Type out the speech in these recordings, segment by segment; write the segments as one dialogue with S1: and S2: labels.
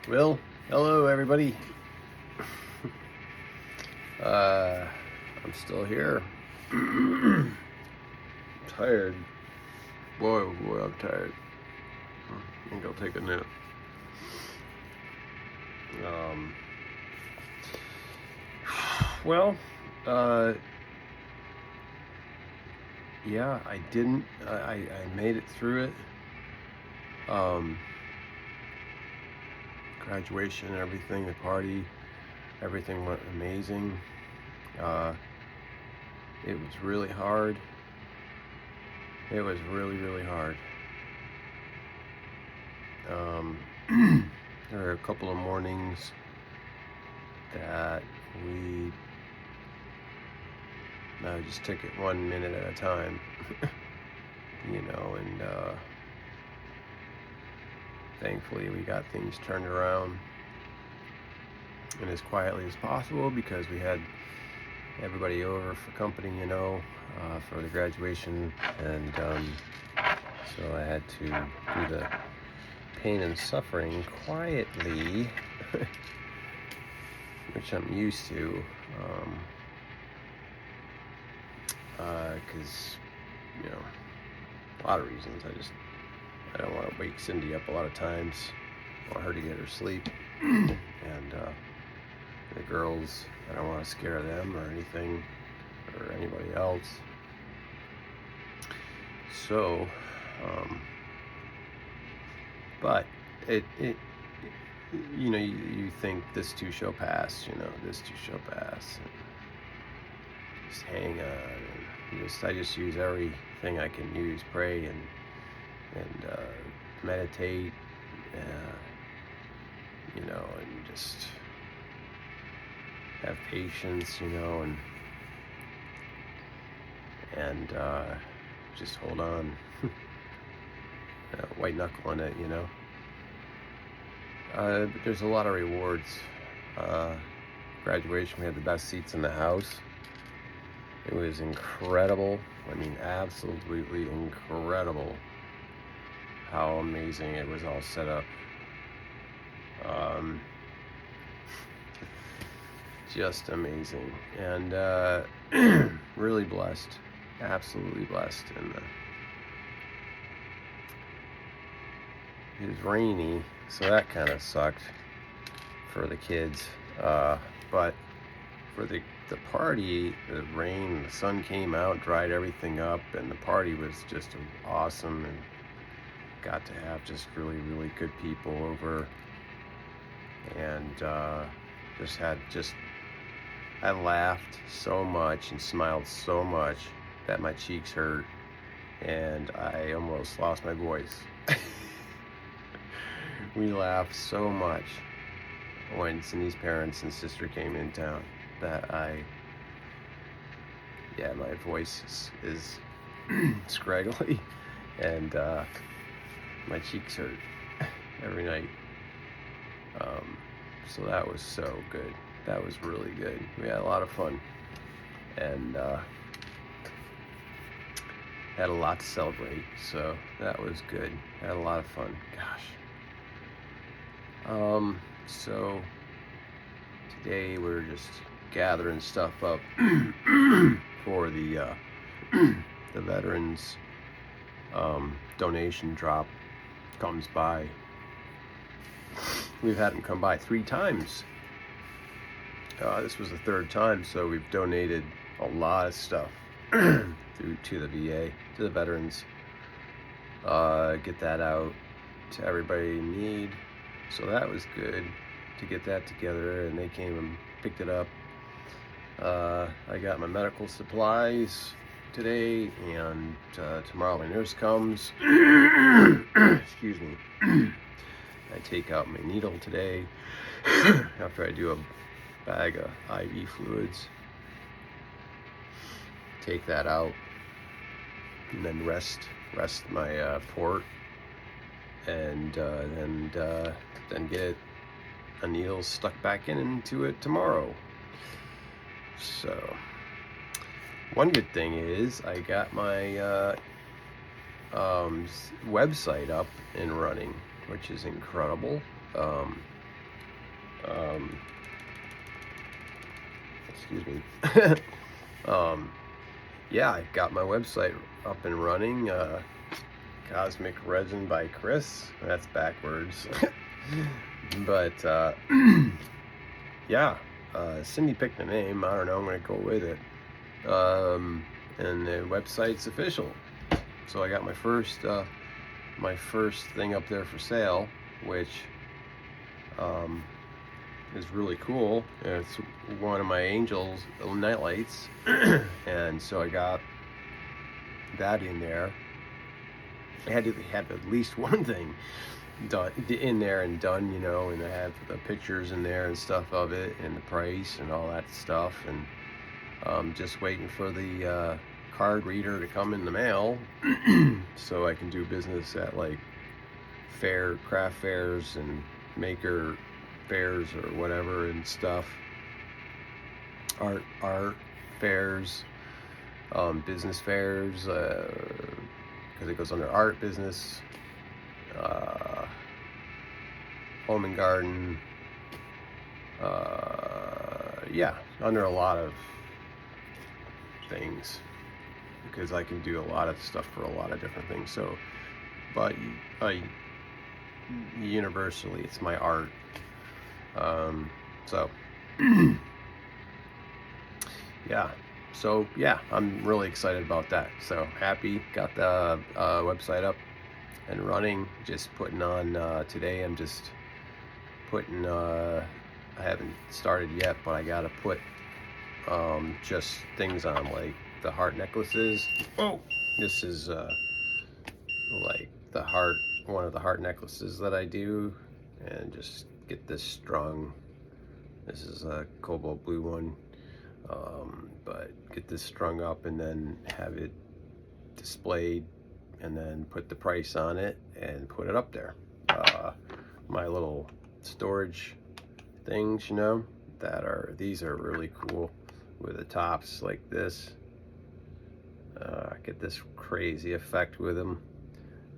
S1: Well, hello everybody. I'm still here. Tired. Boy, oh boy, I'm tired. I think I'll take a nap. Well, yeah, I didn't. I made it through it. Graduation and everything, the party, everything went amazing. It was really hard. It was really, really hard. There were a couple of mornings that we just took it 1 minute at a time, and thankfully we got things turned around and as quietly as possible because we had everybody over for company, for the graduation, and so I had to do the pain and suffering quietly, which I'm used to, because, a lot of reasons. I don't want to wake Cindy up a lot of times. I want her to get her sleep, and the girls, I don't want to scare them or anything, or anybody else. So, but you think this too shall pass, this too shall pass, and just hang on, and I just use everything I can use, pray and meditate, and just have patience, and just hold on, white knuckling it, but there's a lot of rewards. Graduation, we had the best seats in the house. It was incredible. I mean, absolutely incredible how amazing it was all set up. Just amazing, and really blessed, absolutely blessed. And it was rainy, so that kind of sucked for the kids, but for the party, the rain, the sun came out, dried everything up, and the party was just awesome, and got to have just really, really good people over, and I laughed so much and smiled so much that my cheeks hurt, and I almost lost my voice. We laughed so much when Cindy's parents and sister came in town that my voice is scraggly, and my cheeks hurt every night. So that was so good. That was really good. We had a lot of fun, and had a lot to celebrate, so that was good. Had a lot of fun. Gosh. So today we're just gathering stuff up for the veterans donation drop comes by. We've had them come by 3 times. This was the 3rd time, so we've donated a lot of stuff to the VA, to the veterans. Get that out to everybody in need. So that was good to get that together, and they came and picked it up. I got my medical supplies today, and tomorrow my nurse comes. Excuse me. I take out my needle today after I do a bag of IV fluids. Take that out, and then rest my port, and then get a needle stuck back into it tomorrow. So one good thing is I got my website up and running, which is incredible. Excuse me. Yeah, I got my website up and running. Cosmic Resin by Chris. That's backwards. But yeah, Cindy picked a name. I don't know. I'm gonna go with it. And the website's official. So I got my first thing up there for sale, which is really cool. It's one of my Angels nightlights, and so I got that in there. I had to have at least one thing done in there and done, you know, and I have the pictures in there and stuff of it and the price and all that stuff, and just waiting for the card reader to come in the mail so I can do business at like craft fairs and maker fairs or whatever and stuff, art fairs, business fairs, because it goes under art, business, home and garden, yeah, under a lot of things, because I can do a lot of stuff for a lot of different things. So, but universally, it's my art. So yeah, so yeah, I'm really excited about that. So happy, got the website up and running. Just putting on today. I'm just putting. I haven't started yet, but I gotta put just things on, like the heart necklaces. Oh, this is like the heart, one of the heart necklaces that I do, and just get this strung. This is a cobalt blue one, but get this strung up and then have it displayed, and then put the price on it and put it up there. My little storage things, you know, these are really cool with the tops like this. Get this crazy effect with them,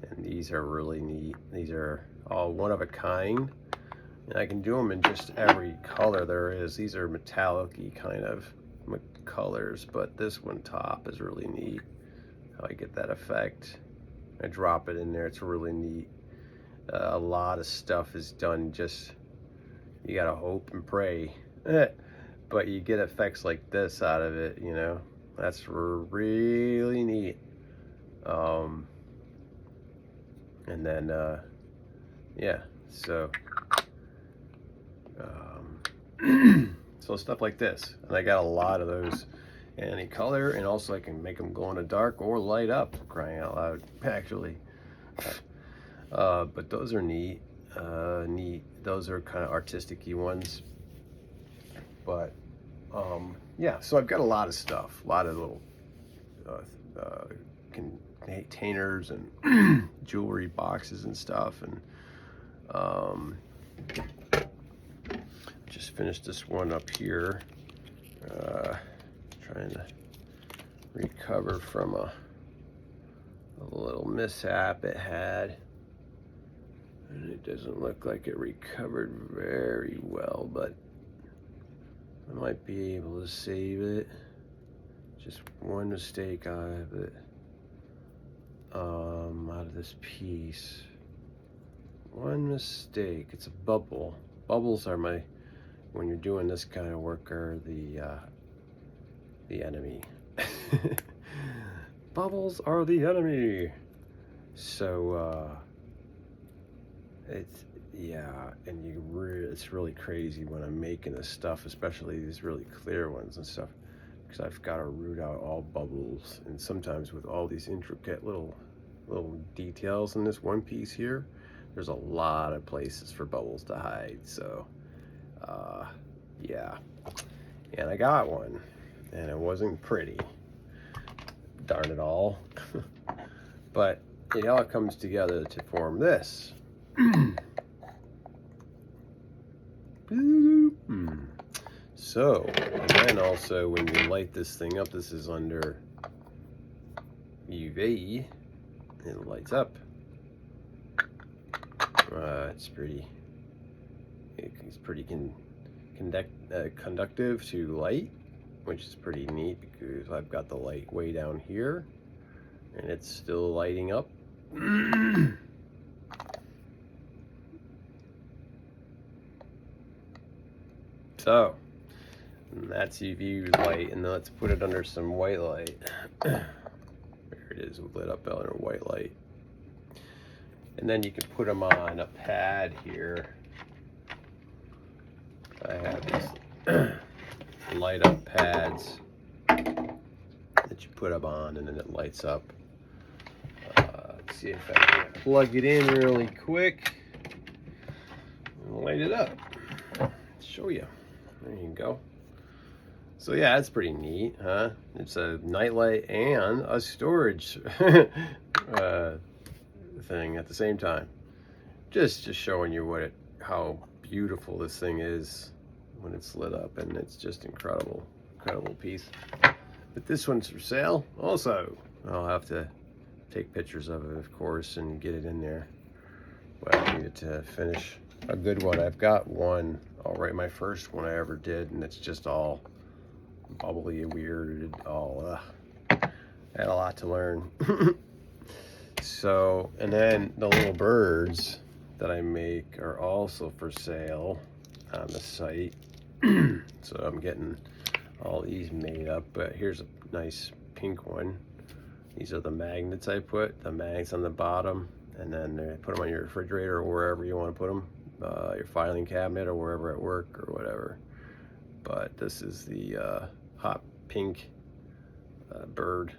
S1: and these are really neat. These are all one of a kind, and I can do them in just every color there is. These are metallic-y kind of colors, but this one top is really neat. How I get that effect. I drop it in there. It's really neat. A lot of stuff is done just, you gotta hope and pray, but you get effects like this out of it, you know. That's really neat. And then yeah, so so stuff like this, and I got a lot of those, any color, and also I can make them glow in the dark or light up, crying out loud, actually. But those are neat. Those are kind of artistic-y ones. But yeah, so I've got a lot of stuff, a lot of little containers and jewelry boxes and stuff, and just finished this one up here, trying to recover from a little mishap it had, and it doesn't look like it recovered very well, but I might be able to save it. Just one mistake out of it, out of this piece. One mistake. It's a bubble. Bubbles are when you're doing this kind of work, are the enemy. Bubbles are the enemy. So it's, yeah, and it's really crazy when I'm making this stuff, especially these really clear ones and stuff, because I've got to root out all bubbles, and sometimes with all these intricate little details in this one piece here, there's a lot of places for bubbles to hide. So yeah, and I got one, and it wasn't pretty, darn it all. But it all comes together to form this. So, and then also when you light this thing up, this is under UV, it lights up. It's pretty It's pretty conductive to light, which is pretty neat because I've got the light way down here and it's still lighting up. So that's UV light, and then let's put it under some white light. There it is, lit up under white light. And then you can put them on a pad here. I have these light up pads that you put them on, and then it lights up. Let's see if I can plug it in really quick and light it up. Show you. There you go. So yeah, that's pretty neat, huh? It's a nightlight and a storage thing at the same time. Just showing you how beautiful this thing is when it's lit up, and it's just incredible piece. But this one's for sale also. I'll have to take pictures of it, of course, and get it in there. But I needed to finish a good one. I've got one already, my first one I ever did, and it's just all bubbly and weird. I had a lot to learn. So, and then the little birds that I make are also for sale on the site. So I'm getting all these made up, but here's a nice pink one. These are the magnets I put, the magnets on the bottom, and then put them on your refrigerator or wherever you want to put them, your filing cabinet or wherever at work or whatever. But this is the hot pink bird,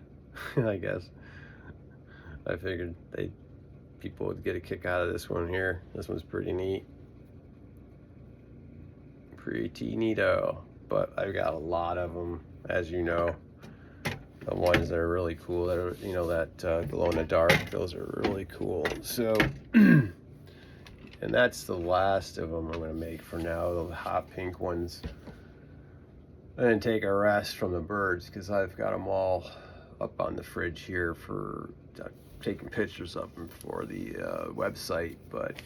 S1: I guess. I figured people would get a kick out of this one here. This one's pretty neat. Pretty neato. But I've got a lot of them, as you know. The ones that are really cool, that are, that glow in the dark, those are really cool. So, and that's the last of them I'm going to make for now, the hot pink ones. And then take a rest from the birds, because I've got them all up on the fridge here for taking pictures of them for the website. But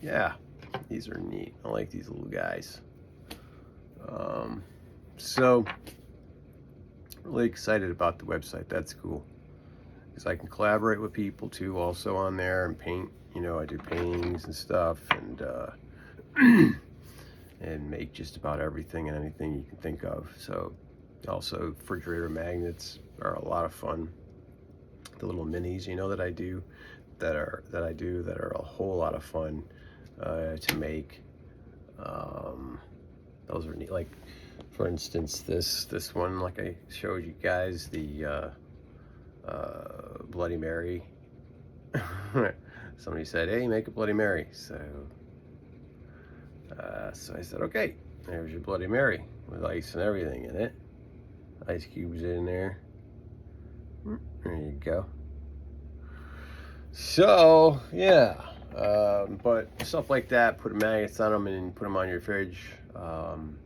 S1: yeah, these are neat. I like these little guys. So really excited about the website. That's cool, because I can collaborate with people too also on there and paint. I do paintings and stuff, and and make just about everything and anything you can think of. So also refrigerator magnets are a lot of fun. The little minis, that I do, that are a whole lot of fun to make. Those are neat. Like, for instance, this one, like I showed you guys, the Bloody Mary. Somebody said, "Hey, make a Bloody Mary." So I said, "Okay, there's your Bloody Mary with ice and everything in it. Ice cubes in there. There you go." So yeah, but stuff like that, put magnets on them and put them on your fridge, and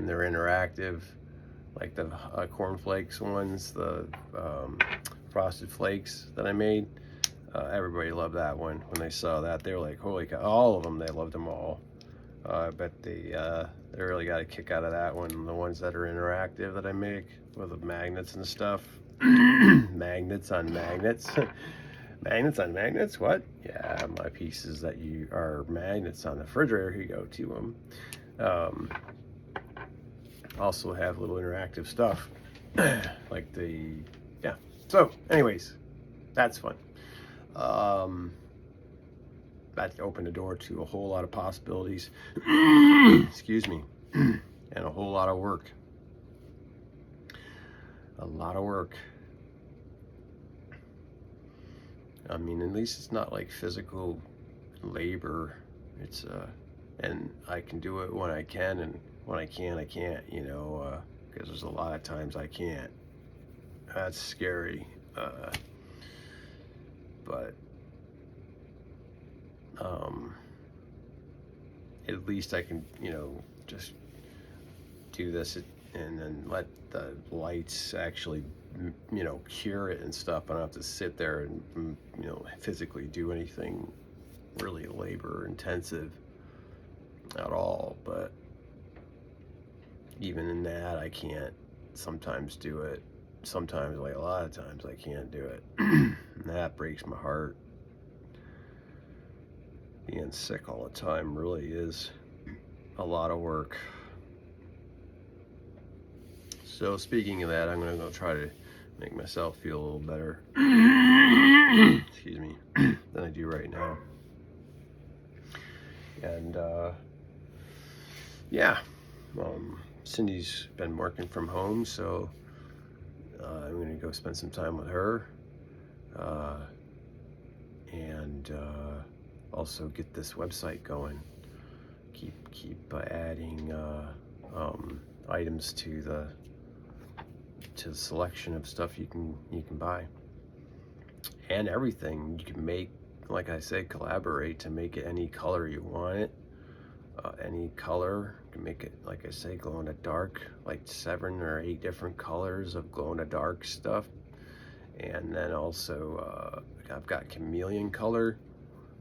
S1: they're interactive, like the cornflakes ones, the frosted flakes that I made. Everybody loved that one. When they saw that, they were like, "Holy cow!" All of them, they loved them all. But they really got a kick out of that one. The ones that are interactive that I make with the magnets and stuff. Magnets on magnets. Magnets on magnets? What? Yeah, my pieces that are magnets on the refrigerator. Here you go, to them. Also have little interactive stuff, like yeah. So, anyways, that's fun. That opened the door to a whole lot of possibilities. Excuse me. And a whole lot of work. A lot of work. I mean, at least it's not like physical labor. It's and I can do it when I can, and when I can, I can't. Because there's a lot of times I can't. That's scary. But at least I can, just do this and then let the lights actually, cure it and stuff. I don't have to sit there and, physically do anything really labor intensive. at all, but even in that, I can't sometimes do it. Sometimes, like a lot of times, I can't do it. And that breaks my heart. Being sick all the time really is a lot of work. So speaking of that, I'm gonna go try to make myself feel a little better excuse me, than I do right now. And yeah, Cindy's been working from home, so I'm gonna go spend some time with her, and also get this website going. Keep adding items to the selection of stuff you can buy, and everything you can make. Like I said, collaborate to make it any color you want it. Any color, you can make it, like I say, glow in the dark, like 7 or 8 different colors of glow in the dark stuff. And then also I've got chameleon color,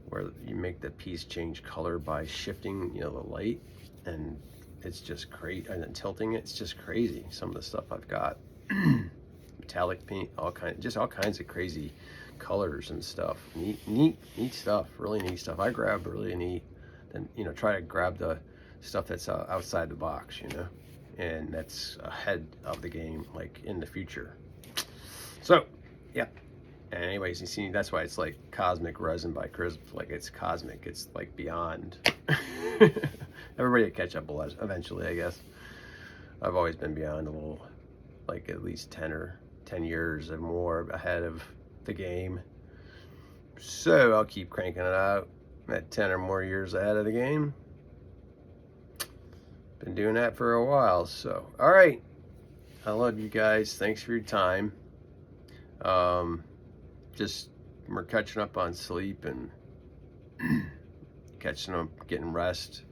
S1: where you make the piece change color by shifting, the light, and it's just great. And then tilting it, it's just crazy. Some of the stuff I've got, metallic paint, all kinds of crazy colors and stuff. Neat stuff. Really neat stuff. I grab really neat, and try to grab the stuff that's outside the box, and that's ahead of the game, like in the future. So, yeah. And anyways, you see, that's why it's like cosmic resin by Chris. Like, it's cosmic. It's like beyond. Everybody will catch up eventually, I guess. I've always been beyond a little, like at least 10 years or more ahead of the game. So I'll keep cranking it out at 10 or more years ahead of the game. Been doing that for a while. So, all right. I love you guys. Thanks for your time. Just we're catching up on sleep and catching up, getting rest.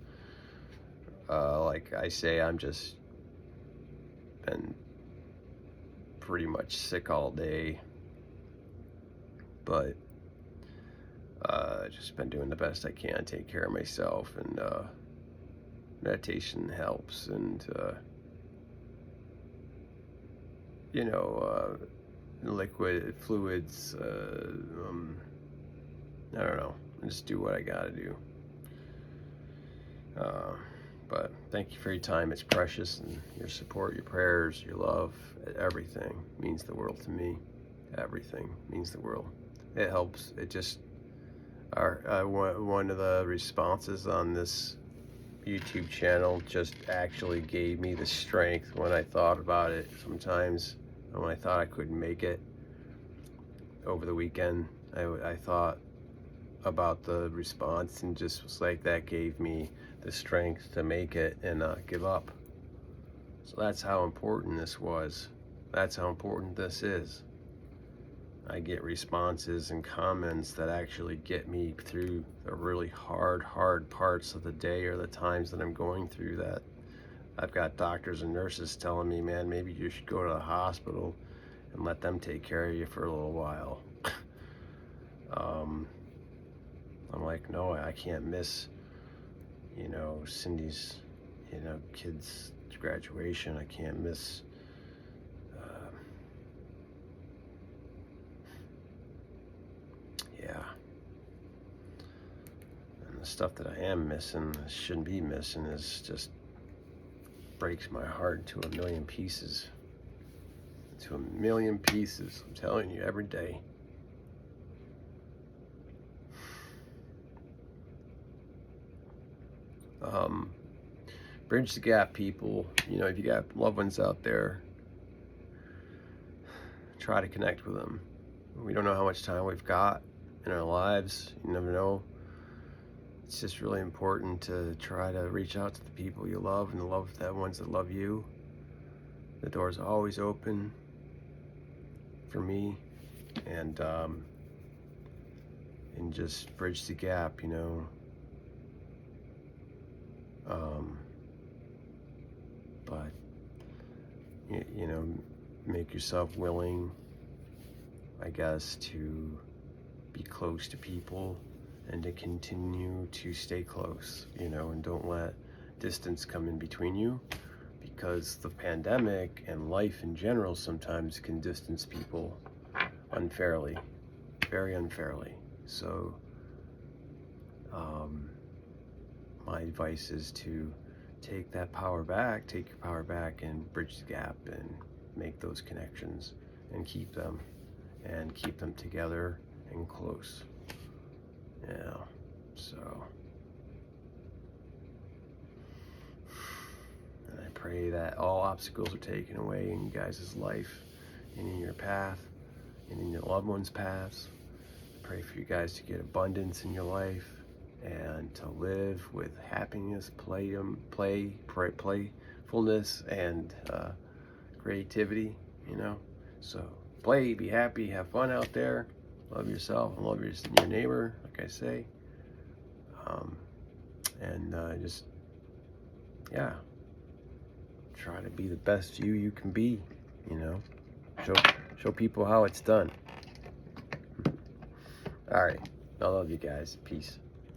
S1: Like I say, I'm just been pretty much sick all day, but just been doing the best I can to take care of myself, and meditation helps, and liquid fluids, I don't know, just do what I gotta do. But thank you for your time. It's precious, and your support, your prayers, your love, everything means the world to me. Everything means the world. It helps. It just, one of the responses on this YouTube channel just actually gave me the strength when I thought about it sometimes. And when I thought I couldn't make it over the weekend, I thought about the response, and just was like, that gave me the strength to make it and not give up. So that's how important this was. That's how important this is. I get responses and comments that actually get me through the really hard parts of the day, or the times that I'm going through that. I've got doctors and nurses telling me, man, maybe you should go to the hospital and let them take care of you for a little while. I'm like, no, I can't miss, Cindy's, kids' graduation. I can't miss, yeah. And the stuff that I am missing, shouldn't be missing, is just breaks my heart to a million pieces. To a million pieces, I'm telling you, every day. Bridge the gap, people. If you got loved ones out there, try to connect with them. We don't know how much time we've got in our lives. You never know. It's just really important to try to reach out to the people you love, and love the ones that love you. The door's always open for me, and just bridge the gap, but make yourself willing, I guess, to be close to people, and to continue to stay close, and don't let distance come in between you, because the pandemic and life in general sometimes can distance people unfairly, very unfairly. So my advice is to take your power back, and bridge the gap and make those connections and keep them together and close. Yeah, so, and I pray that all obstacles are taken away in you guys' life and in your path and in your loved ones' paths. Pray for you guys to get abundance in your life and to live with happiness, playfulness, and creativity, you know. So play, be happy, have fun out there, love yourself and love your neighbor, like I say. Just, yeah, try to be the best you can be, you know. Show people how it's done. All right, I love you guys. Peace.